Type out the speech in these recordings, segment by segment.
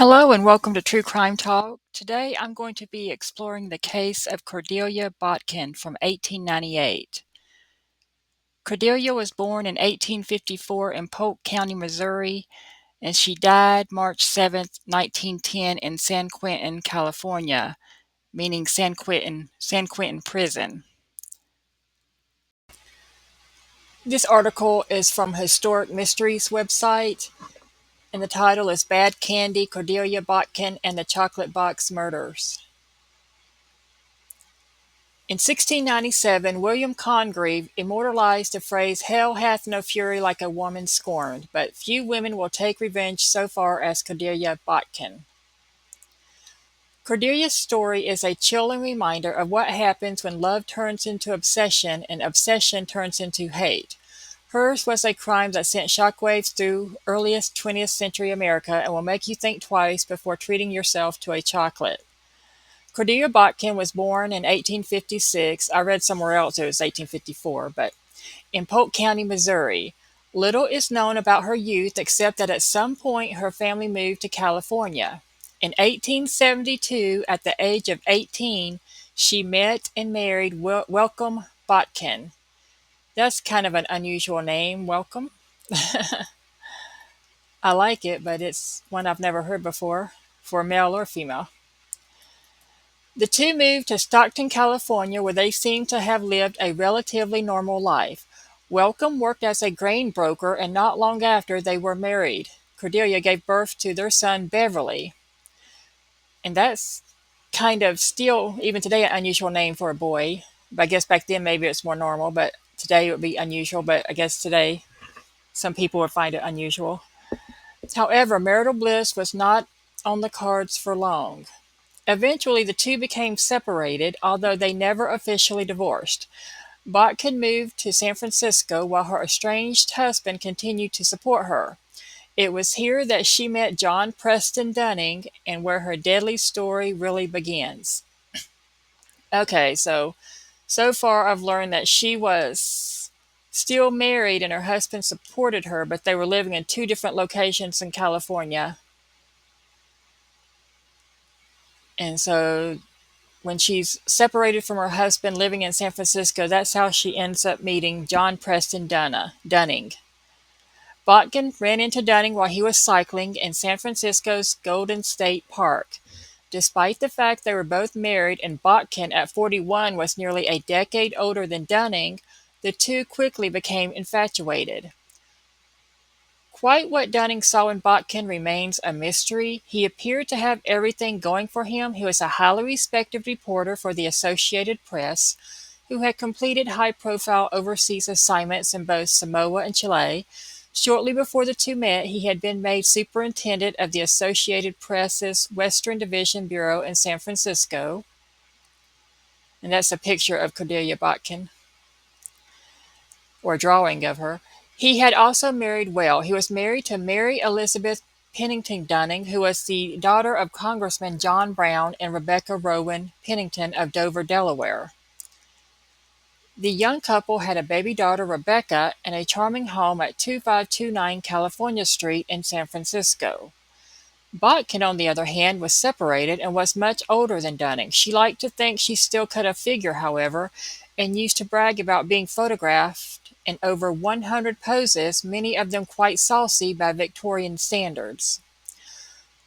Hello and welcome to True Crime Talk. Today I'm going to be exploring the case of Cordelia Botkin from 1898. Cordelia was born in 1854 in Polk County, Missouri, and she died March 7, 1910 in San Quentin, California, meaning San Quentin Prison. This article is from Historic Mysteries website, and the title is Bad Candy, Cordelia Botkin and the Chocolate Box Murders. In 1697, William Congreve immortalized the phrase, "Hell hath no fury like a woman scorned, but few women will take revenge so far as Cordelia Botkin." Cordelia's story is a chilling reminder of what happens when love turns into obsession and obsession turns into hate. Hers was a crime that sent shockwaves through earliest 20th century America and will make you think twice before treating yourself to a chocolate. Cordelia Botkin was born in 1856. I read somewhere else it was 1854, but in Polk County, Missouri. Little is known about her youth except that at some point her family moved to California. In 1872, at the age of 18, she met and married Welcome Botkin. That's kind of an unusual name, Welcome. I like it, but it's one I've never heard before, for male or female. The two moved to Stockton, California, where they seem to have lived a relatively normal life. Welcome worked as a grain broker, and not long after they were married. Cordelia gave birth to their son, Beverly. And that's kind of still, even today, an unusual name for a boy. But I guess back then maybe it's more normal, but today it would be unusual. But I guess today some people would find it unusual. However, marital bliss was not on the cards for long. Eventually, the two became separated, although they never officially divorced. Botkin moved to San Francisco while her estranged husband continued to support her. It was here that she met John Preston Dunning and where her deadly story really begins. Okay, so far I've learned that she was still married and her husband supported her, but they were living in two different locations in California. And so when she's separated from her husband living in San Francisco, that's how she ends up meeting John Preston Dunning. Botkin ran into Dunning while he was cycling in San Francisco's Golden State Park. Despite the fact they were both married and Botkin at 41 was nearly a decade older than Dunning, the two quickly became infatuated. Quite what Dunning saw in Botkin remains a mystery. He appeared to have everything going for him. He was a highly respected reporter for the Associated Press who had completed high-profile overseas assignments in both Samoa and Chile. Shortly before the two met, he had been made superintendent of the Associated Press's Western Division Bureau in San Francisco. And that's a picture of Cordelia Botkin, or a drawing of her. He had also married well. He was married to Mary Elizabeth Pennington Dunning, who was the daughter of Congressman John Brown and Rebecca Rowan Pennington of Dover, Delaware. The young couple had a baby daughter, Rebecca, and a charming home at 2529 California Street in San Francisco. Botkin, on the other hand, was separated and was much older than Dunning. She liked to think she still cut a figure, however, and used to brag about being photographed in over 100 poses, many of them quite saucy by Victorian standards.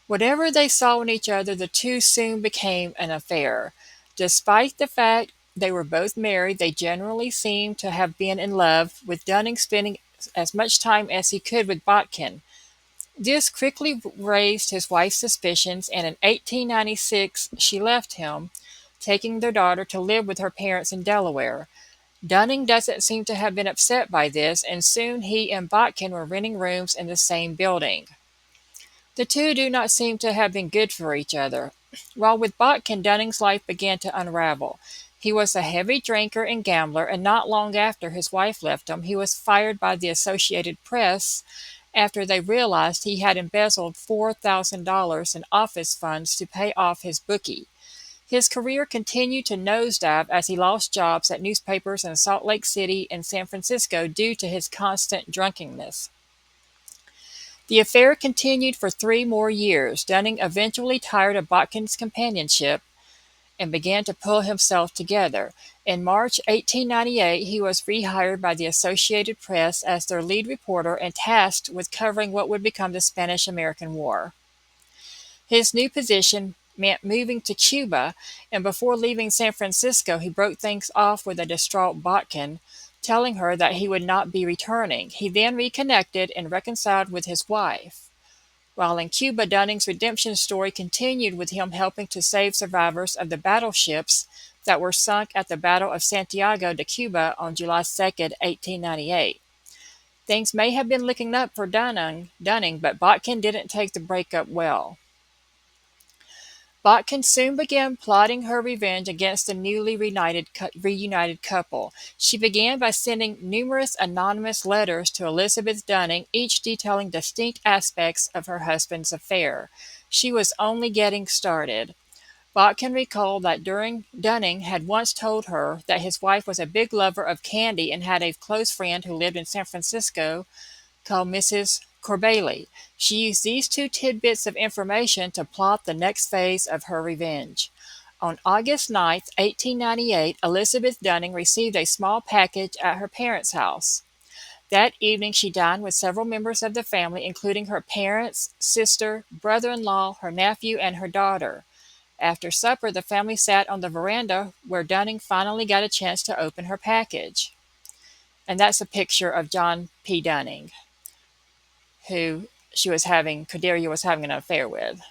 Whatever they saw in each other, the two soon became an affair. Despite the fact they were both married, they generally seemed to have been in love, with Dunning spending as much time as he could with Botkin. This quickly raised his wife's suspicions, and in 1896 she left him, taking their daughter to live with her parents in Delaware. Dunning doesn't seem to have been upset by this, and soon he and Botkin were renting rooms in the same building. The two do not seem to have been good for each other. While with Botkin, Dunning's life began to unravel. He was a heavy drinker and gambler, and not long after his wife left him, he was fired by the Associated Press after they realized he had embezzled $4,000 in office funds to pay off his bookie. His career continued to nosedive as he lost jobs at newspapers in Salt Lake City and San Francisco due to his constant drunkenness. The affair continued for 3 more years. Dunning eventually tired of Botkin's companionship and began to pull himself together. In March 1898, he was rehired by the Associated Press as their lead reporter and tasked with covering what would become the Spanish-American War. His new position meant moving to Cuba, and before leaving San Francisco, he broke things off with a distraught Botkin, telling her that he would not be returning. He then reconnected and reconciled with his wife. While in Cuba, Dunning's redemption story continued with him helping to save survivors of the battleships that were sunk at the Battle of Santiago de Cuba on July 2, 1898. Things may have been looking up for Dunning, but Botkin didn't take the breakup well. Botkin soon began plotting her revenge against the newly reunited couple. She began by sending numerous anonymous letters to Elizabeth Dunning, each detailing distinct aspects of her husband's affair. She was only getting started. Botkin recalled that Dunning had once told her that his wife was a big lover of candy and had a close friend who lived in San Francisco called Mrs. Cordelia. She used these two tidbits of information to plot the next phase of her revenge. On August 9, 1898, Elizabeth Dunning received a small package at her parents' house. That evening, she dined with several members of the family, including her parents, sister, brother-in-law, her nephew, and her daughter. After supper, the family sat on the veranda where Dunning finally got a chance to open her package. And that's a picture of John P. Dunning, who Cordelia was having an affair with.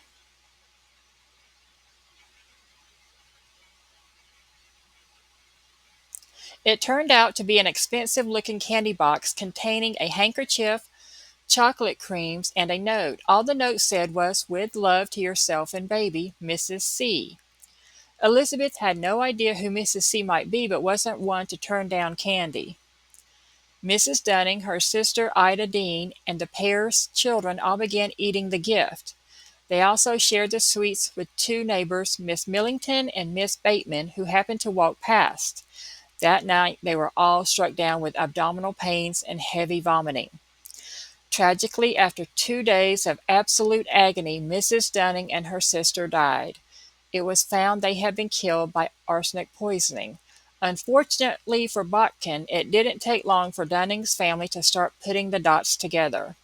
It turned out to be an expensive-looking candy box containing a handkerchief, chocolate creams, and a note. All the note said was, "With love to yourself and baby, Mrs. C." Elizabeth had no idea who Mrs. C might be, but wasn't one to turn down candy. Mrs. Dunning, her sister Ida Dean, and the pair's children all began eating the gift. They also shared the sweets with two neighbors, Miss Millington and Miss Bateman, who happened to walk past. That night, they were all struck down with abdominal pains and heavy vomiting. Tragically, after 2 days of absolute agony, Mrs. Dunning and her sister died. It was found they had been killed by arsenic poisoning. Unfortunately for Botkin, it didn't take long for Dunning's family to start putting the dots together.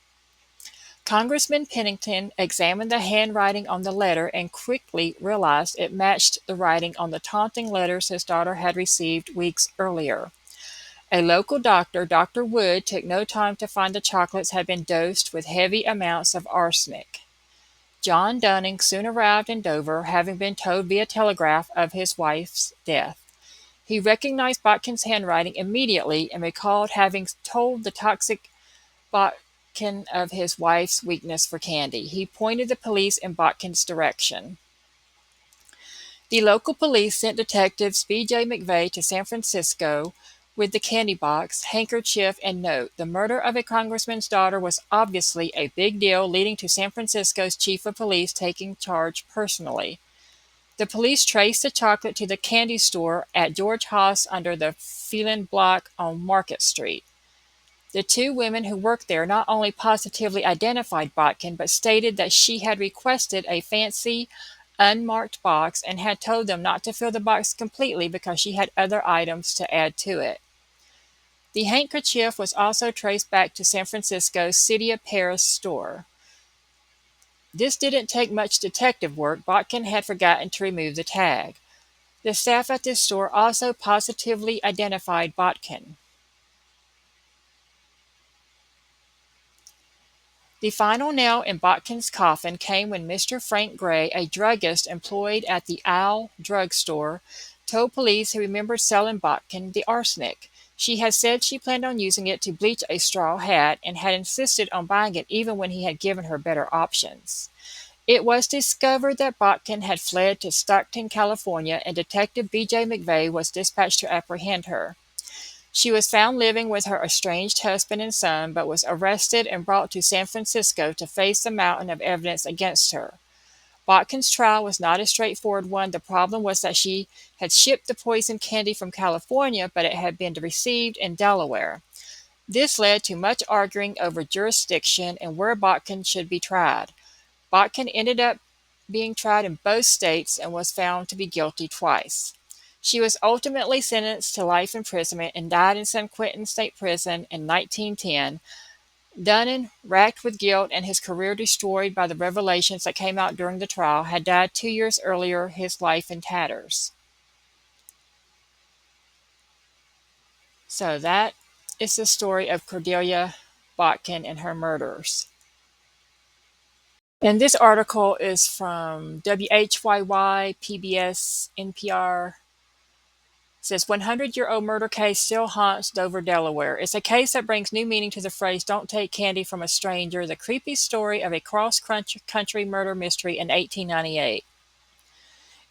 Congressman Pennington examined the handwriting on the letter and quickly realized it matched the writing on the taunting letters his daughter had received weeks earlier. A local doctor, Dr. Wood, took no time to find the chocolates had been dosed with heavy amounts of arsenic. John Dunning soon arrived in Dover, having been told via telegraph of his wife's death. He recognized Botkin's handwriting immediately and recalled having told the toxic Botkin of his wife's weakness for candy. He pointed the police in Botkin's direction. The local police sent detectives B.J. McVeigh to San Francisco with the candy box, handkerchief, and note. The murder of a congressman's daughter was obviously a big deal, leading to San Francisco's chief of police taking charge personally. The police traced the chocolate to the candy store at George Haas under the Phelan Block on Market Street. The two women who worked there not only positively identified Botkin, but stated that she had requested a fancy, unmarked box and had told them not to fill the box completely because she had other items to add to it. The handkerchief was also traced back to San Francisco's City of Paris store. This didn't take much detective work. Botkin had forgotten to remove the tag. The staff at this store also positively identified Botkin. The final nail in Botkin's coffin came when Mr. Frank Gray, a druggist employed at the Owl Drug Store, told police he remembered selling Botkin the arsenic. She had said she planned on using it to bleach a straw hat and had insisted on buying it even when he had given her better options. It was discovered that Botkin had fled to Stockton, California, and Detective B.J. McVeigh was dispatched to apprehend her. She was found living with her estranged husband and son, but was arrested and brought to San Francisco to face the mountain of evidence against her. Botkin's trial was not a straightforward one. The problem was that she had shipped the poisoned candy from California, but it had been received in Delaware. This led to much arguing over jurisdiction and where Botkin should be tried. Botkin ended up being tried in both states and was found to be guilty twice. She was ultimately sentenced to life imprisonment and died in San Quentin State Prison in 1910. Dunning, racked with guilt and his career destroyed by the revelations that came out during the trial, had died 2 years earlier, his life in tatters. So that is the story of Cordelia Botkin and her murders. And this article is from WHYY, PBS, NPR. It says 100-year-old murder case still haunts Dover, Delaware. It's a case that brings new meaning to the phrase "don't take candy from a stranger," the creepy story of a cross-country murder mystery in 1898.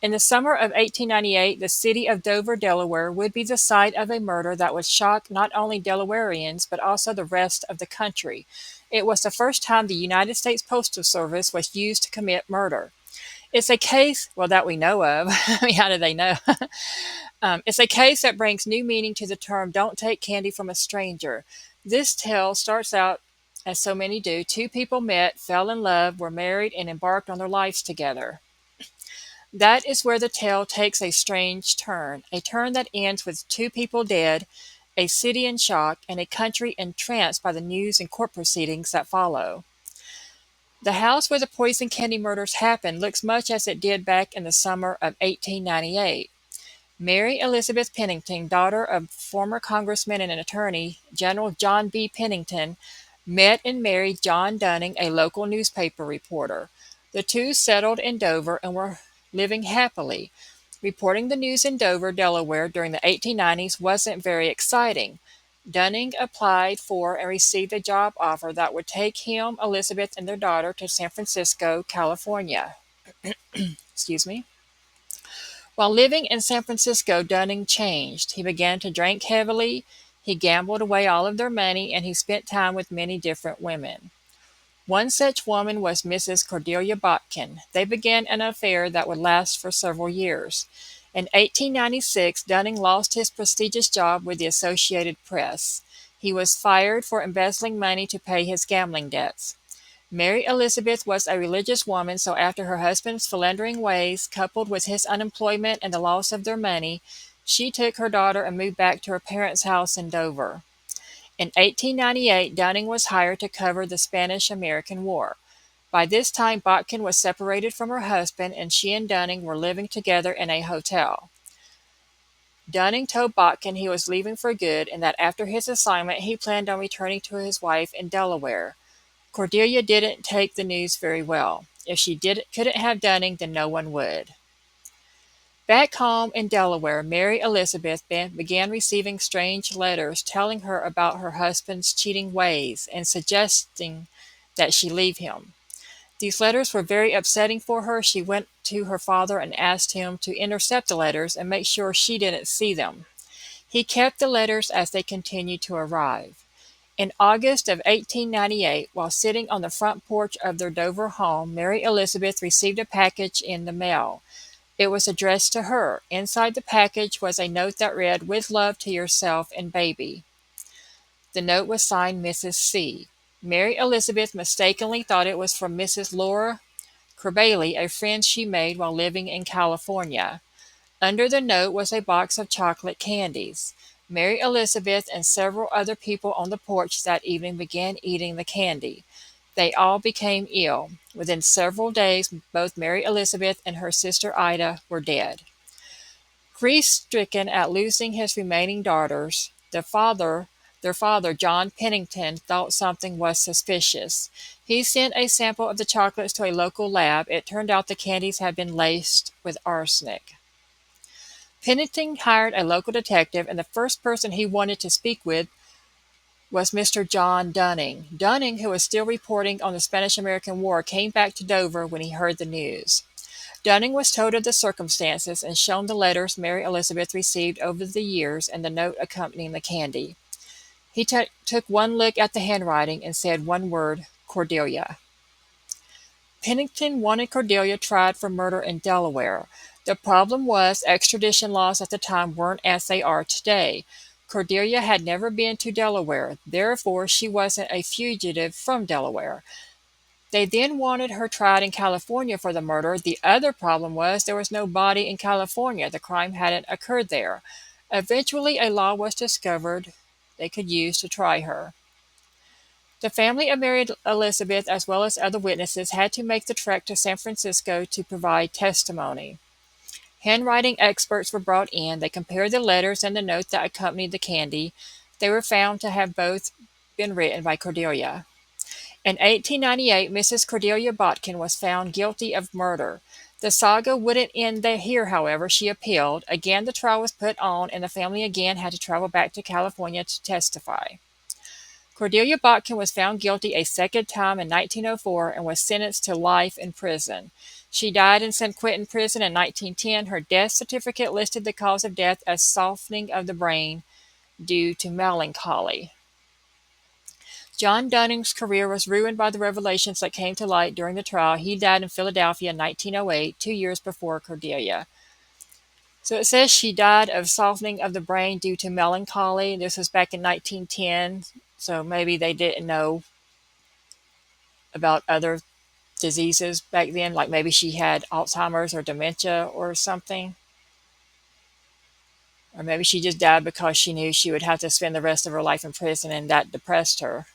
In the summer of 1898, the city of Dover, Delaware, would be the site of a murder that would shock not only Delawareans but also the rest of the country. It was the first time the United States Postal Service was used to commit murder. It's a case, well, that we know of. I mean, how do they know? It's a case that brings new meaning to the term "don't take candy from a stranger." This tale starts out, as so many do, two people met, fell in love, were married, and embarked on their lives together. That is where the tale takes a strange turn, a turn that ends with two people dead, a city in shock, and a country entranced by the news and court proceedings that follow. The house where the poison candy murders happened looks much as it did back in the summer of 1898. Mary Elizabeth Pennington, daughter of former Congressman and Attorney General John B. Pennington, met and married John Dunning, a local newspaper reporter. The two settled in Dover and were living happily. Reporting the news in Dover, Delaware during the 1890s wasn't very exciting. Dunning applied for and received a job offer that would take him, Elizabeth, and their daughter to San Francisco, California. Excuse me. While living in San Francisco, Dunning changed. He began to drink heavily, he gambled away all of their money, and he spent time with many different women. One such woman was Mrs. Cordelia Botkin. They began an affair that would last for several years. In 1896, Dunning lost his prestigious job with the Associated Press. He was fired for embezzling money to pay his gambling debts. Mary Elizabeth was a religious woman, so after her husband's philandering ways, coupled with his unemployment and the loss of their money, she took her daughter and moved back to her parents' house in Dover. In 1898, Dunning was hired to cover the Spanish-American War. By this time, Botkin was separated from her husband, and she and Dunning were living together in a hotel. Dunning told Botkin he was leaving for good and that after his assignment he planned on returning to his wife in Delaware. Cordelia didn't take the news very well. If she couldn't have Dunning, then no one would. Back home in Delaware, Mary Elizabeth began receiving strange letters telling her about her husband's cheating ways and suggesting that she leave him. These letters were very upsetting for her. She went to her father and asked him to intercept the letters and make sure she didn't see them. He kept the letters as they continued to arrive. In August of 1898, while sitting on the front porch of their Dover home, Mary Elizabeth received a package in the mail. It was addressed to her. Inside the package was a note that read, "With love to yourself and baby." The note was signed Mrs. C. Mary Elizabeth mistakenly thought it was from Mrs. Laura Corbaley, a friend she made while living in California. Under the note was a box of chocolate candies. Mary Elizabeth and several other people on the porch that evening began eating the candy. They all became ill. Within several days, both Mary Elizabeth and her sister Ida were dead. Grief-stricken at losing his remaining daughters, their father, John Pennington, thought something was suspicious. He sent a sample of the chocolates to a local lab. It turned out the candies had been laced with arsenic. Pennington hired a local detective, and the first person he wanted to speak with was Mr. John Dunning. Dunning, who was still reporting on the Spanish-American War, came back to Dover when he heard the news. Dunning was told of the circumstances and shown the letters Mary Elizabeth received over the years and the note accompanying the candy. He took one look at the handwriting and said one word, "Cordelia." Pennington wanted Cordelia tried for murder in Delaware. The problem was extradition laws at the time weren't as they are today. Cordelia had never been to Delaware, therefore she wasn't a fugitive from Delaware. They then wanted her tried in California for the murder. The other problem was there was no body in California. The crime hadn't occurred there. Eventually, a law was discovered they could use to try her. The family of Mary Elizabeth, as well as other witnesses, had to make the trek to San Francisco to provide testimony. Handwriting experts were brought in. They compared the letters and the note that accompanied the candy. They were found to have both been written by Cordelia. In 1898, Mrs. Cordelia Botkin was found guilty of murder. The saga wouldn't end here, however. She appealed. Again, the trial was put on, and the family again had to travel back to California to testify. Cordelia Botkin was found guilty a second time in 1904 and was sentenced to life in prison. She died in San Quentin Prison in 1910. Her death certificate listed the cause of death as softening of the brain due to melancholy. John Dunning's career was ruined by the revelations that came to light during the trial. He died in Philadelphia in 1908, 2 years before Cordelia. So it says she died of softening of the brain due to melancholy. This was back in 1910, so maybe they didn't know about other diseases back then, like maybe she had Alzheimer's or dementia or something. Or maybe she just died because she knew she would have to spend the rest of her life in prison and that depressed her.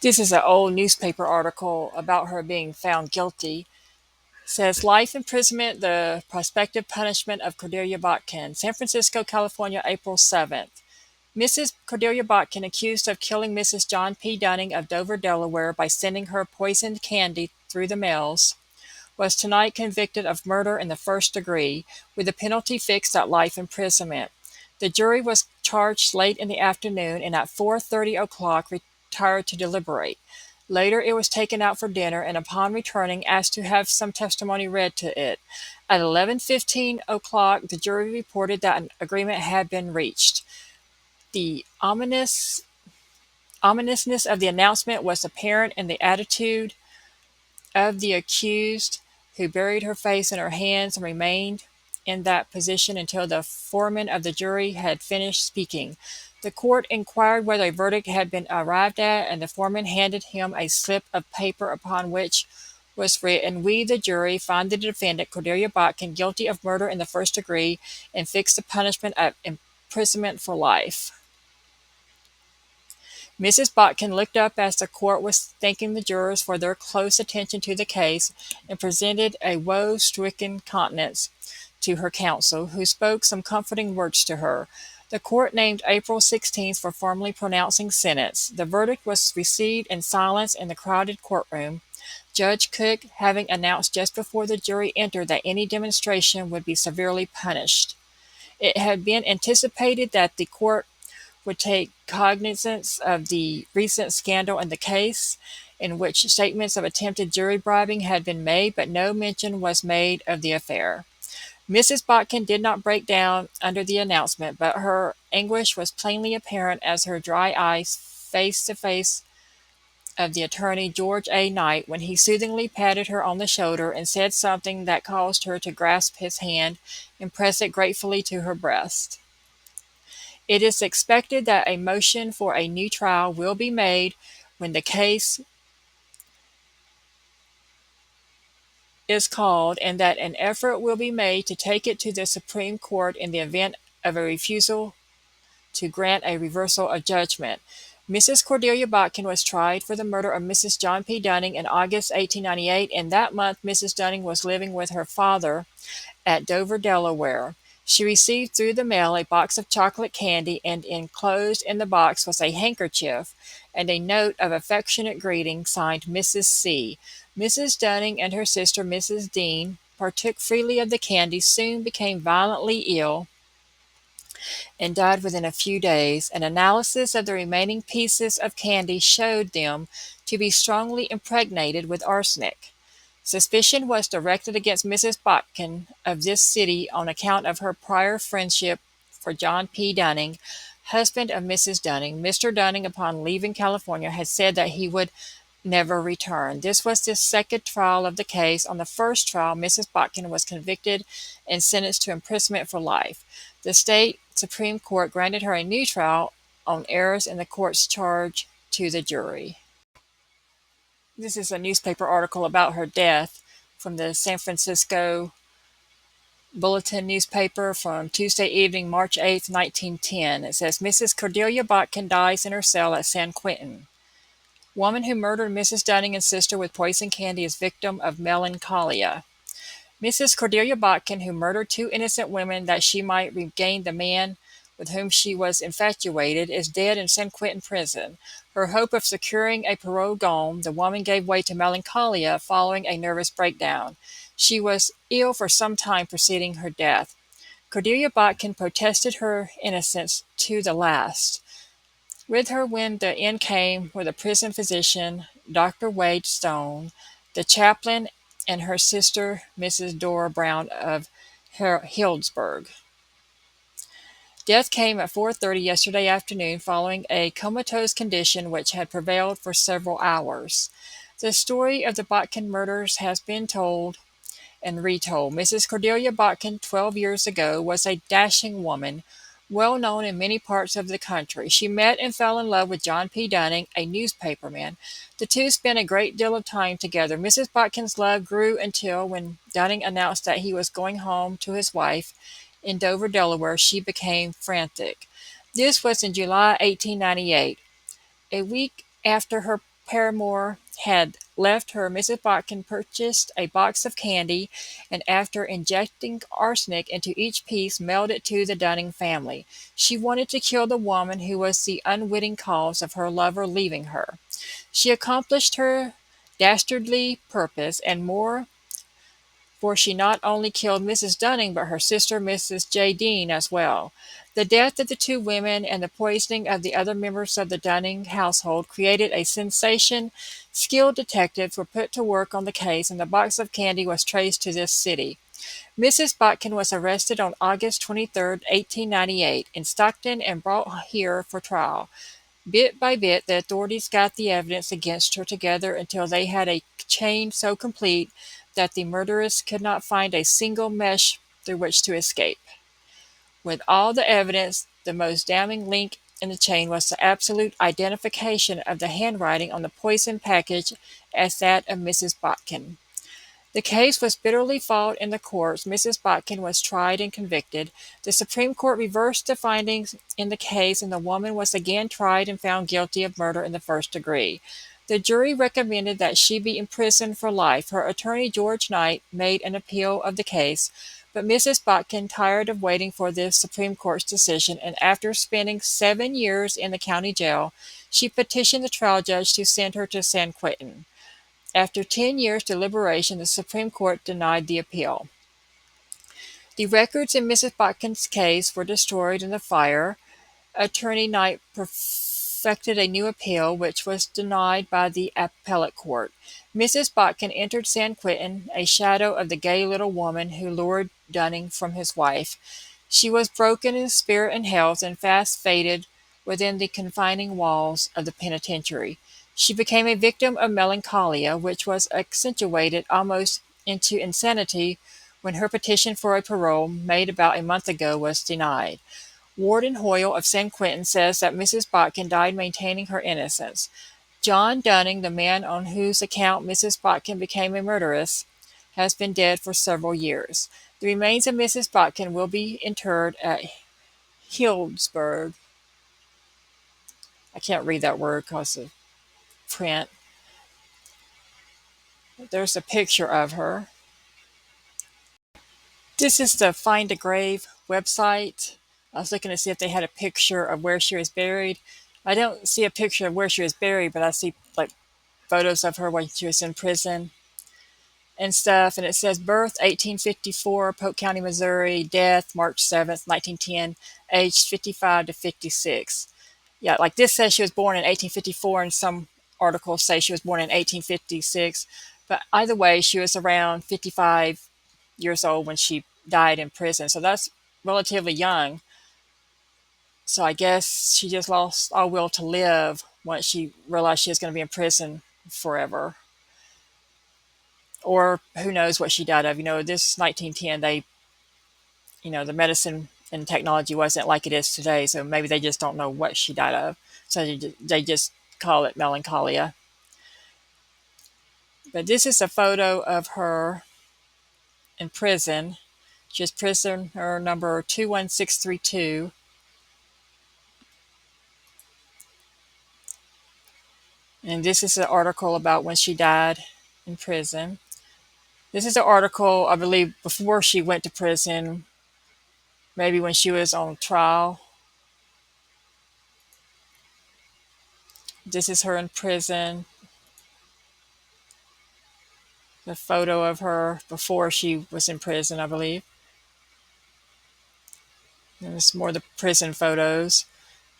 This is an old newspaper article about her being found guilty. It says life imprisonment, the prospective punishment of Cordelia Botkin. San Francisco, California, April 7th. Mrs. Cordelia Botkin, accused of killing Mrs. John P. Dunning of Dover, Delaware, by sending her poisoned candy through the mails, was tonight convicted of murder in the first degree, with the penalty fixed at life imprisonment. The jury was charged late in the afternoon and at 4:30 o'clock retired to deliberate. Later it was taken out for dinner and upon returning asked to have some testimony read to it. At 11:15 o'clock the jury reported that an agreement had been reached. The ominousness of the announcement was apparent in the attitude of the accused, who buried her face in her hands and remained in that position until the foreman of the jury had finished speaking. The court inquired whether a verdict had been arrived at, and the foreman handed him a slip of paper upon which was written, "We, the jury, find the defendant, Cordelia Botkin, guilty of murder in the first degree, and fix the punishment of imprisonment for life." Mrs. Botkin looked up as the court was thanking the jurors for their close attention to the case, and presented a woe-stricken countenance to her counsel, who spoke some comforting words to her. The court named April 16th for formally pronouncing sentence. The verdict was received in silence in the crowded courtroom, Judge Cook having announced just before the jury entered that any demonstration would be severely punished. It had been anticipated that the court would take cognizance of the recent scandal in the case, in which statements of attempted jury bribing had been made, but no mention was made of the affair. Mrs. Botkin did not break down under the announcement, but her anguish was plainly apparent as her dry eyes faced the face of the attorney, George A. Knight, when he soothingly patted her on the shoulder and said something that caused her to grasp his hand and press it gratefully to her breast. It is expected that a motion for a new trial will be made when the case is called, and that an effort will be made to take it to the Supreme Court in the event of a refusal to grant a reversal of judgment. Mrs. Cordelia Botkin was tried for the murder of Mrs. John P. Dunning in August 1898, and that month Mrs. Dunning was living with her father at Dover, Delaware. She received through the mail a box of chocolate candy, and enclosed in the box was a handkerchief and a note of affectionate greeting signed Mrs. C. Mrs. Dunning and her sister, Mrs. Dean, partook freely of the candy, soon became violently ill, and died within a few days. An analysis of the remaining pieces of candy showed them to be strongly impregnated with arsenic. Suspicion was directed against Mrs. Botkin of this city on account of her prior friendship for John P. Dunning, husband of Mrs. Dunning. Mr. Dunning, upon leaving California, had said that he would never return. This was the second trial of the case. On the first trial, Mrs. Botkin was convicted and sentenced to imprisonment for life. The state Supreme Court granted her a new trial on errors in the court's charge to the jury. This is a newspaper article about her death from the San Francisco Bulletin newspaper from Tuesday evening, March 8, 1910. It says, Mrs. Cordelia Botkin dies in her cell at San Quentin. Woman who murdered Mrs. Dunning and sister with poison candy is victim of melancholia. Mrs. Cordelia Botkin, who murdered two innocent women that she might regain the man with whom she was infatuated, is dead in San Quentin prison. Her hope of securing a parole gone, the woman gave way to melancholia following a nervous breakdown. She was ill for some time preceding her death. Cordelia Botkin protested her innocence to the last. With her when the end came were the prison physician, Dr. Wade Stone, the chaplain, and her sister, Mrs. Dora Brown of Healdsburg. Death came at 4:30 yesterday afternoon following a comatose condition which had prevailed for several hours. The story of the Botkin murders has been told and retold. Mrs. Cordelia Botkin, 12 years ago, was a dashing woman, well known in many parts of the country. She met and fell in love with John P. Dunning, a newspaperman. The two spent a great deal of time together. Mrs. Botkin's love grew until, when Dunning announced that he was going home to his wife in Dover, Delaware, she became frantic. This was in July 1898. A week after her paramour had left her, Mrs. Botkin purchased a box of candy, and after injecting arsenic into each piece, mailed it to the Dunning family. She wanted to kill the woman who was the unwitting cause of her lover leaving her. She accomplished her dastardly purpose, and more, for she not only killed Mrs. Dunning, but her sister, Mrs. J. Dean, as well. The death of the two women and the poisoning of the other members of the Dunning household created a sensation. Skilled detectives were put to work on the case, and the box of candy was traced to this city. Mrs. Botkin was arrested on August 23, 1898, in Stockton and brought here for trial. Bit by bit, the authorities got the evidence against her together until they had a chain so complete that the murderess could not find a single mesh through which to escape. With all the evidence, the most damning link in the chain was the absolute identification of the handwriting on the poison package as that of Mrs. Botkin. The case was bitterly fought in the courts. Mrs. Botkin was tried and convicted. The Supreme Court reversed the findings in the case, and the woman was again tried and found guilty of murder in the first degree. The jury recommended that she be imprisoned for life. Her attorney, George Knight, made an appeal of the case, but Mrs. Botkin, tired of waiting for the Supreme Court's decision, and after spending 7 years in the county jail, she petitioned the trial judge to send her to San Quentin. After 10 years' deliberation, the Supreme Court denied the appeal. The records in Mrs. Botkin's case were destroyed in the fire. Attorney Knight perfected a new appeal, which was denied by the appellate court. Mrs. Botkin entered San Quentin, a shadow of the gay little woman who lured Dunning from his wife. She was broken in spirit and health, and fast faded within the confining walls of the penitentiary. She became a victim of melancholia, which was accentuated almost into insanity when her petition for a parole, made about a month ago, was denied. Warden Hoyle of San Quentin says that Mrs. Botkin died maintaining her innocence. John Dunning, the man on whose account Mrs. Botkin became a murderess, has been dead for several years. The remains of Mrs. Botkin will be interred at Healdsburg. I can't read that word because of print. There's a picture of her. This is the Find a Grave website. I was looking to see if they had a picture of where she was buried. I don't see a picture of where she was buried, but I see like photos of her when she was in prison and stuff. And it says birth 1854, Polk County, Missouri, death March 7th, 1910, aged 55 to 56. Yeah, like this says she was born in 1854, and some articles say she was born in 1856. But either way, she was around 55 years old when she died in prison. So that's relatively young. So I guess she just lost all will to live once she realized she was going to be in prison forever. Or who knows what she died of. This 1910, the medicine and technology wasn't like it is today. So maybe they just don't know what she died of. So they just call it melancholia. But this is a photo of her in prison. She's prisoner number 21632. And this is an article about when she died in prison. This is an article, I believe, before she went to prison, maybe when she was on trial. This is her in prison. The photo of her before she was in prison, I believe. And it's more the prison photos.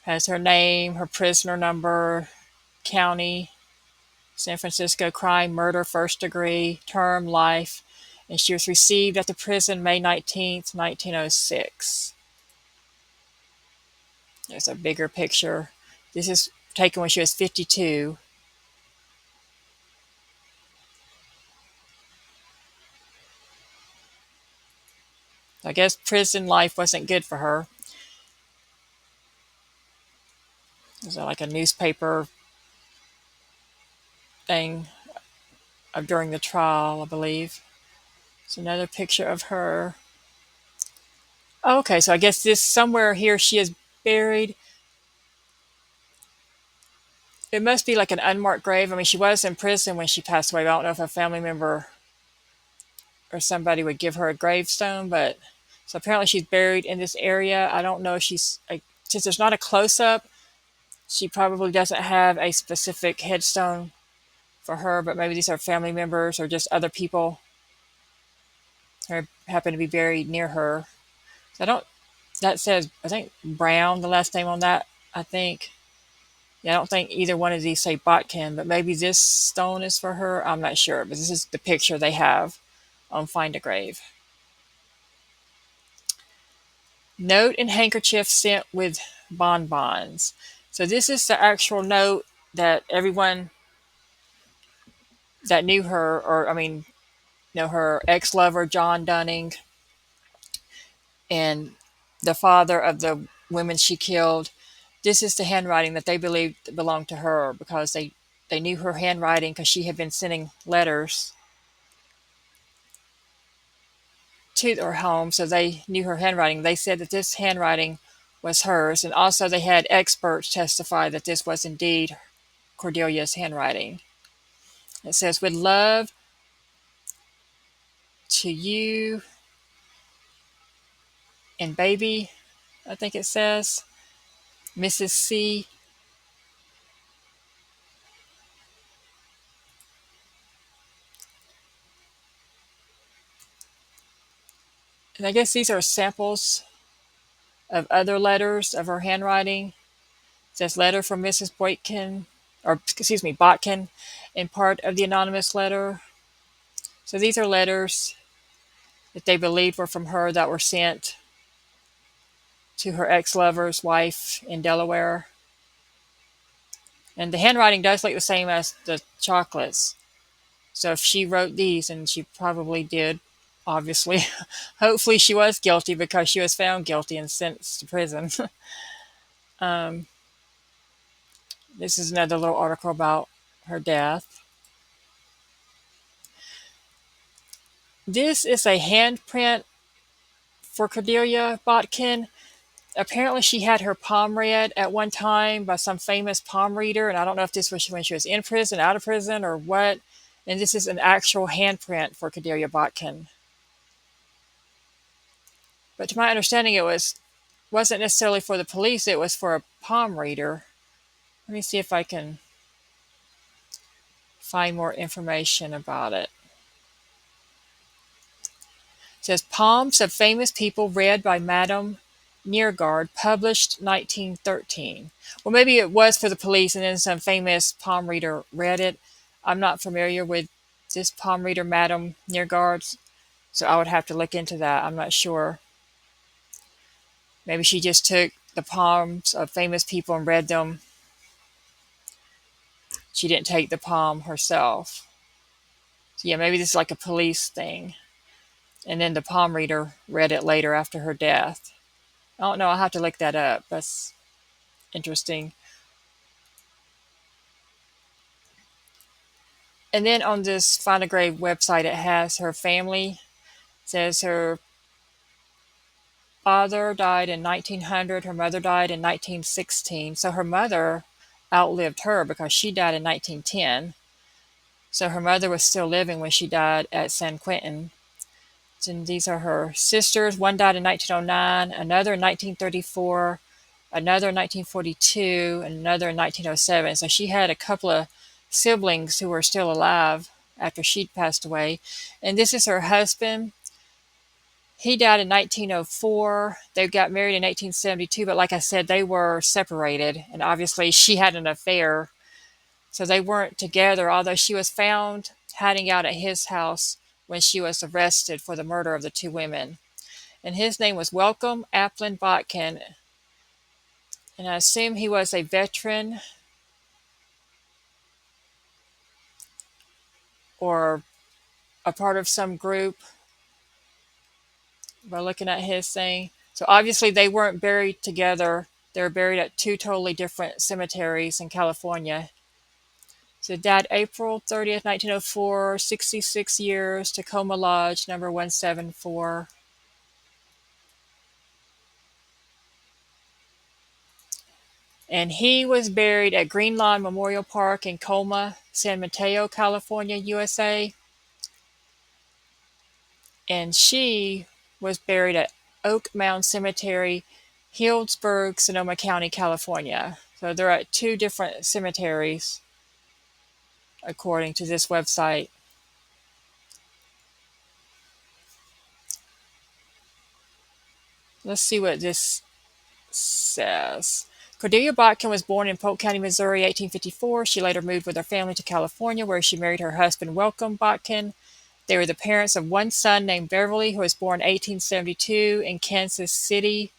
Has her name, her prisoner number, county, San Francisco, crime, murder, first degree, term, life. And she was received at the prison May 19th, 1906. There's a bigger picture. This is taken when she was 52. I guess prison life wasn't good for her. Is that like a newspaper thing of during the trial, I believe? It's another picture of her. Oh, okay, so I guess this somewhere here she is buried. It must be like an unmarked grave. I mean, she was in prison when she passed away. But I don't know if a family member or somebody would give her a gravestone, but so apparently she's buried in this area. I don't know if she's like, since there's not a close up, she probably doesn't have a specific headstone for her, but maybe these are family members or just other people who happen to be buried near her. So I don't, that says, I think Brown, the last name on that, I think. Yeah, I don't think either one of these say Botkin, but maybe this stone is for her. I'm not sure, but this is the picture they have on Find a Grave. Note and handkerchief sent with bonbons. So this is the actual note that everyone that knew her, or I mean, her ex-lover John Dunning and the father of the women she killed. This is the handwriting that they believed belonged to her because they knew her handwriting because she had been sending letters to their home, so they knew her handwriting. They said that this handwriting was hers, and also they had experts testify that this was indeed Cordelia's handwriting. It says, "With love to you and baby," I think it says, "Mrs. C." And I guess these are samples of other letters of her handwriting. It says letter from Mrs. Boykin, or excuse me, Botkin, in part of the anonymous letter. So these are letters that they believed were from her that were sent to her ex-lover's wife in Delaware. And the handwriting does look the same as the chocolates. So if she wrote these, and she probably did, obviously, hopefully she was guilty because she was found guilty and sentenced to prison. um, this is another little article about her death. This is a handprint for Cordelia Botkin. Apparently she had her palm read at one time by some famous palm reader, and I don't know if this was when she was in prison, out of prison, or what. And this is an actual handprint for Cordelia Botkin. But to my understanding, wasn't necessarily for the police, it was for a palm reader. Let me see if I can find more information about it. It says Palms of Famous People read by Madame Neergaard, published 1913. Well, maybe it was for the police and then some famous palm reader read it. I'm not familiar with this palm reader, Madame Neergaard, so I would have to look into that. I'm not sure. Maybe she just took the palms of famous people and read them. She didn't take the palm herself. So yeah, maybe this is like a police thing. And then the palm reader read it later after her death. I don't know. I'll have to look that up. That's interesting. And then on this Find a Grave website, it has her family. It says her father died in 1900, her mother died in 1916. So her mother outlived her because she died in 1910. So her mother was still living when she died at San Quentin. And these are her sisters. One died in 1909, another in 1934, another in 1942, and another in 1907. So she had a couple of siblings who were still alive after she'd passed away. And this is her husband. He died in 1904. They got married in 1872, but like I said, they were separated. And obviously, she had an affair, so they weren't together, although she was found hiding out at his house when she was arrested for the murder of the two women. And his name was Welcome Applin Botkin. And I assume he was a veteran or a part of some group by looking at his thing. So obviously, they weren't buried together. They were buried at two totally different cemeteries in California. So died April 30th, 1904, 66 years, Tacoma Lodge, number 174. And he was buried at Green Lawn Memorial Park in Colma, San Mateo, California, USA. And she was buried at Oak Mound Cemetery, Healdsburg, Sonoma County, California. So they're at two different cemeteries, according to this website. Let's see what this says. Cordelia Botkin was born in Polk County, Missouri, 1854. She later moved with her family to California, where she married her husband, Welcome Botkin. They were the parents of one son named Beverly, who was born 1872 in Kansas City,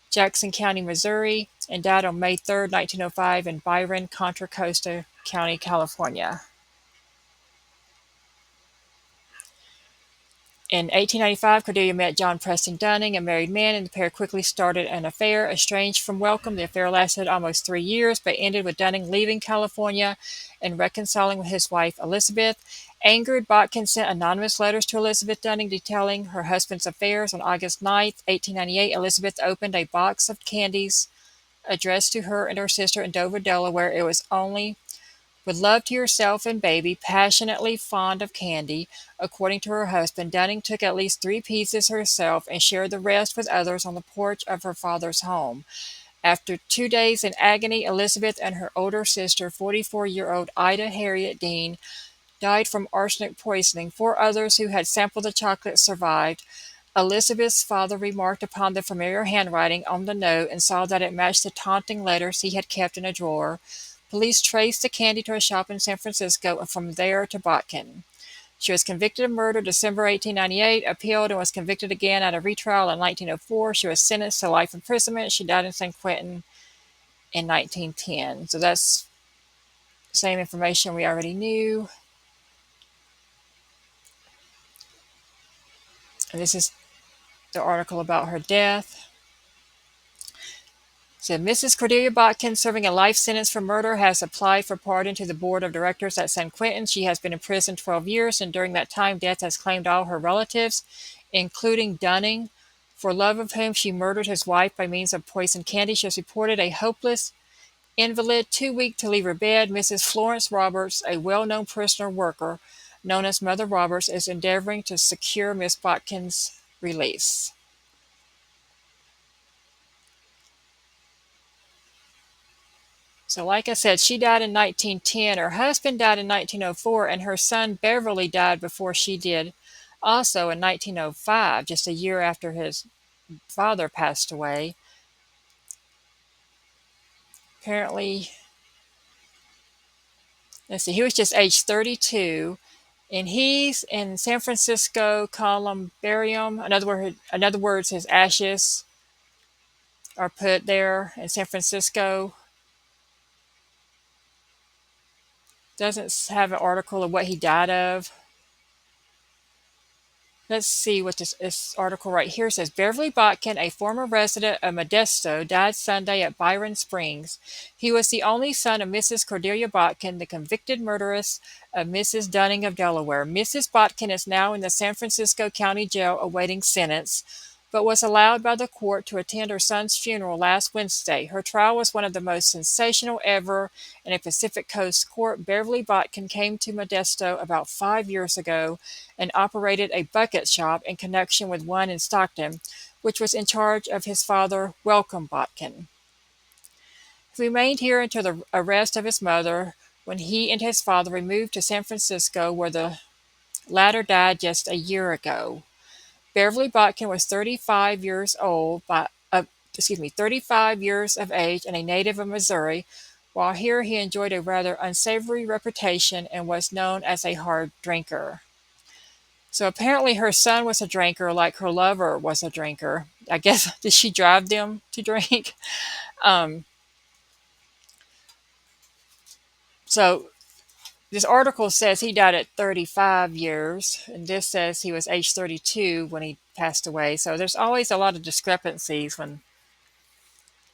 Jackson County, Missouri, and died on May 3rd, 1905 in Byron, Contra Costa County, California. In 1895, Cordelia met John Preston Dunning, a married man, and the pair quickly started an affair. Estranged from Welcome, the affair lasted almost 3 years, but ended with Dunning leaving California and reconciling with his wife, Elizabeth. Angered, Botkin sent anonymous letters to Elizabeth Dunning detailing her husband's affairs. On August 9th, 1898, Elizabeth opened a box of candies addressed to her and her sister in Dover, Delaware. It was only with love to yourself and baby, passionately fond of candy. According to her husband, Dunning took at least 3 pieces herself and shared the rest with others on the porch of her father's home. After 2 days in agony, Elizabeth and her older sister, 44-year-old Ida Harriet Dean, died from arsenic poisoning. 4 others who had sampled the chocolate survived. Elizabeth's father remarked upon the familiar handwriting on the note and saw that it matched the taunting letters he had kept in a drawer. Police traced the candy to a shop in San Francisco and from there to Botkin. She was convicted of murder December 1898, appealed, and was convicted again at a retrial in 1904. She was sentenced to life imprisonment. She died in San Quentin in 1910. So that's the same information we already knew. And this is the article about her death. So Mrs. Cordelia Botkin, serving a life sentence for murder, has applied for pardon to the board of directors at San Quentin. She has been in prison 12 years, and during that time, death has claimed all her relatives, including Dunning, for love of whom she murdered his wife by means of poisoned candy. She has reported a hopeless invalid, too weak to leave her bed. Mrs. Florence Roberts, a well-known prisoner worker known as Mother Roberts, is endeavoring to secure Miss Botkin's release. So like I said, she died in 1910. Her husband died in 1904, and her son Beverly died before she did, also in 1905, just a year after his father passed away. Apparently, let's see, he was just age 32, and he's in San Francisco Columbarium. In other words, his ashes are put there in San Francisco. Doesn't have an article of what he died of. Let's see what this article right here says. Beverly Botkin, a former resident of Modesto, died Sunday at Byron Springs. He was the only son of Mrs. Cordelia Botkin, the convicted murderess of Mrs. Dunning of Delaware. Mrs. Botkin is now in the San Francisco County Jail awaiting sentence, but was allowed by the court to attend her son's funeral last Wednesday. Her trial was one of the most sensational ever in a Pacific Coast court. Beverly Botkin came to Modesto about 5 years ago and operated a bucket shop in connection with one in Stockton, which was in charge of his father, Welcome Botkin. He remained here until the arrest of his mother, when he and his father removed to San Francisco, where the latter died just a year ago. Beverly Botkin was 35 years of age and a native of Missouri. While here, he enjoyed a rather unsavory reputation and was known as a hard drinker. So apparently her son was a drinker, like her lover was a drinker. I guess, did she drive them to drink? Um, so this article says he died at 35 years, and this says he was age 32 when he passed away. So there's always a lot of discrepancies when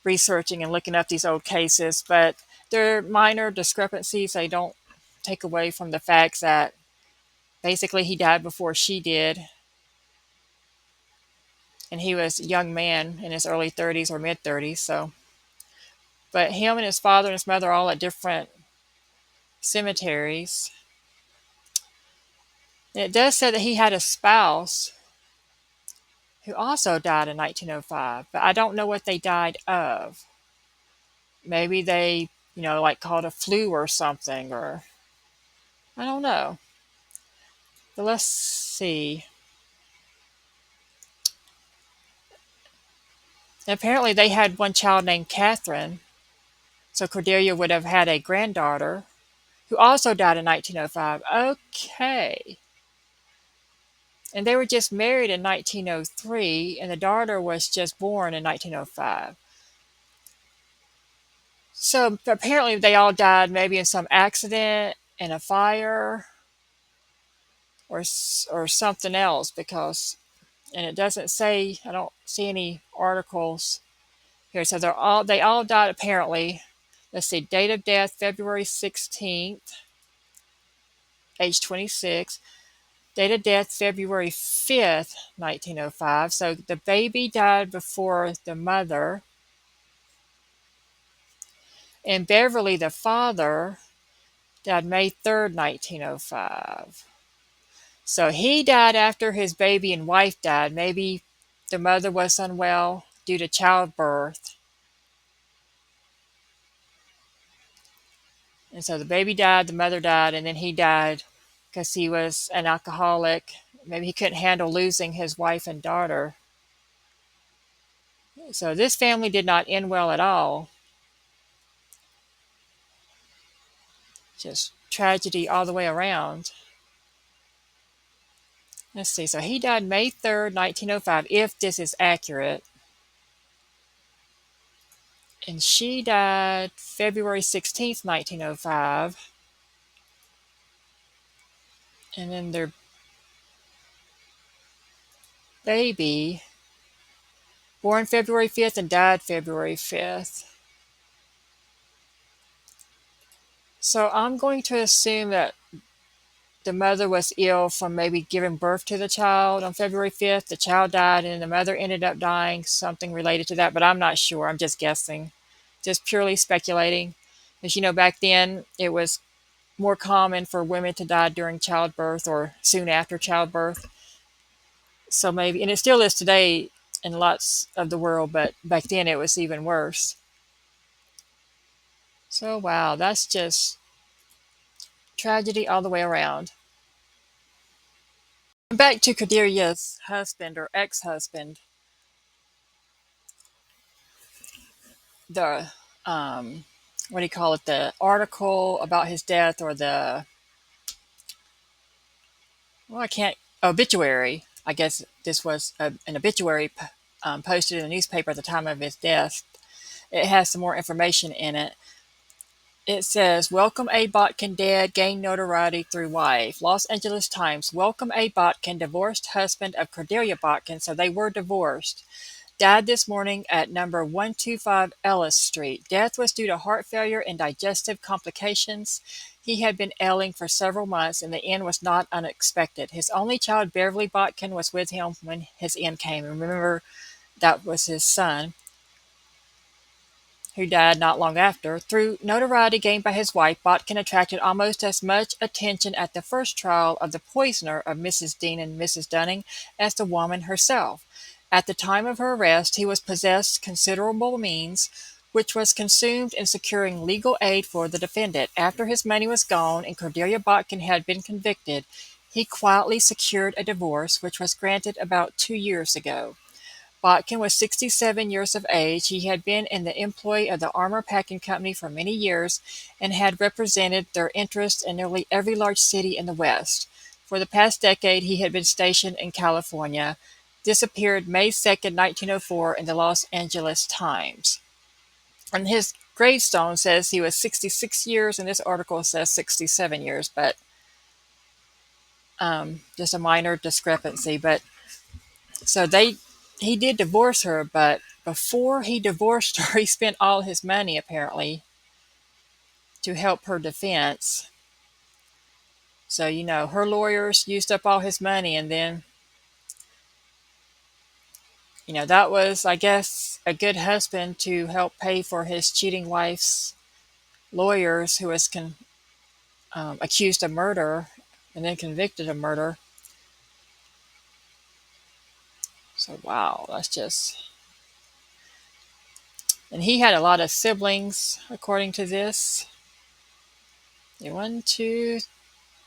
researching and looking up these old cases, but they're minor discrepancies. They don't take away from the facts that basically he died before she did, and he was a young man in his early 30s or mid 30s. So, but him and his father and his mother are all at different cemeteries. And it does say that he had a spouse who also died in 1905, but I don't know what they died of. Maybe they, like caught a flu or something, or I don't know. But let's see. And apparently they had one child named Catherine, so Cordelia would have had a granddaughter who also died in 1905. Okay. And they were just married in 1903, and the daughter was just born in 1905. So apparently they all died maybe in some accident, in a fire, or something else, because, and it doesn't say, I don't see any articles here. So they all died apparently. Let's see, date of death February 16th, age 26. Date of death February 5th, 1905. So the baby died before the mother. And Beverly, the father, died May 3rd, 1905. So he died after his baby and wife died. Maybe the mother was unwell due to childbirth. And so the baby died, the mother died, and then he died because he was an alcoholic. Maybe he couldn't handle losing his wife and daughter. So this family did not end well at all. Just tragedy all the way around. Let's see. So he died May 3rd, 1905, if this is accurate. And she died February 16th, 1905. And then their baby, born February 5th and died February 5th. So I'm going to assume that the mother was ill from maybe giving birth to the child on February 5th. The child died and the mother ended up dying, something related to that, but I'm not sure. I'm just guessing, just purely speculating. As you know, back then it was more common for women to die during childbirth or soon after childbirth. So maybe, and it still is today in lots of the world, but back then it was even worse. So, wow, that's just tragedy all the way around. Back to Cordelia's husband or ex-husband, the what do you call it? The article about his death, or the, well, I can't, obituary. I guess this was an obituary posted in the newspaper at the time of his death. It has some more information in it. It says, Welcome A. Botkin dead, gained notoriety through wife. Los Angeles Times. Welcome A. Botkin, divorced husband of Cordelia Botkin, so they were divorced, died this morning at number 125 Ellis Street. Death was due to heart failure and digestive complications. He had been ailing for several months, and the end was not unexpected. His only child, Beverly Botkin, was with him when his end came. And remember, that was his son, who died not long after. Through notoriety gained by his wife, Botkin attracted almost as much attention at the first trial of the poisoner of Mrs. Dean and Mrs. Dunning as the woman herself. At the time of her arrest, he was possessed considerable means, which was consumed in securing legal aid for the defendant. After his money was gone and Cordelia Botkin had been convicted, he quietly secured a divorce, which was granted about 2 years ago. Botkin was 67 years of age. He had been in the employ of the Armor Packing Company for many years and had represented their interests in nearly every large city in the West. For the past decade, he had been stationed in California. This appeared May 2nd, 1904 in the Los Angeles Times. And his gravestone says he was 66 years, and this article says 67 years, but just a minor discrepancy. But so he did divorce her, but before he divorced her, he spent all his money apparently to help her defense. So, her lawyers used up all his money, and then, that was, I guess, a good husband to help pay for his cheating wife's lawyers, who was accused of murder and then convicted of murder. So, wow, that's just. And he had a lot of siblings, according to this. 1, 2,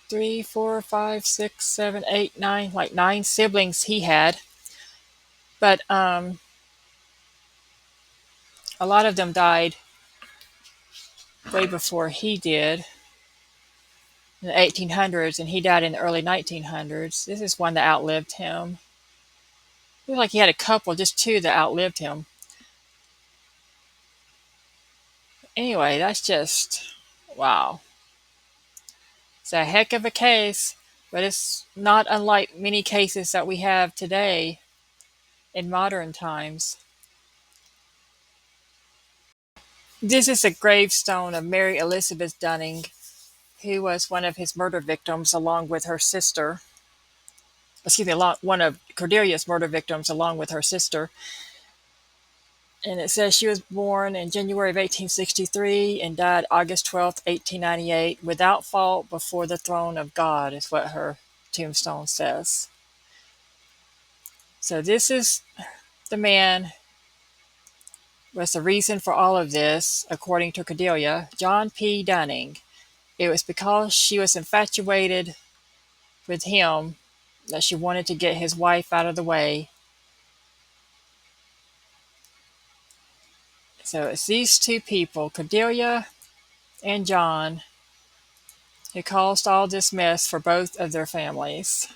3, 4, 5, 6, 7, 8, 9, like 9 siblings he had. But a lot of them died way before he did, in the 1800s, and he died in the early 1900s. This is one that outlived him. It was like he had a couple, just 2 that outlived him. Anyway, that's just, wow. It's a heck of a case, but it's not unlike many cases that we have today in modern times. This is a gravestone of Mary Elizabeth Dunning, who was one of his murder victims along with her sister. Excuse me, one of Cordelia's murder victims along with her sister. And it says she was born in January of 1863 and died August 12th, 1898, without fault before the throne of God, is what her tombstone says. So this is the man was the reason for all of this, according to Cordelia, John P. Dunning. It was because she was infatuated with him that she wanted to get his wife out of the way. So it's these 2 people, Cordelia and John, who caused all this mess for both of their families.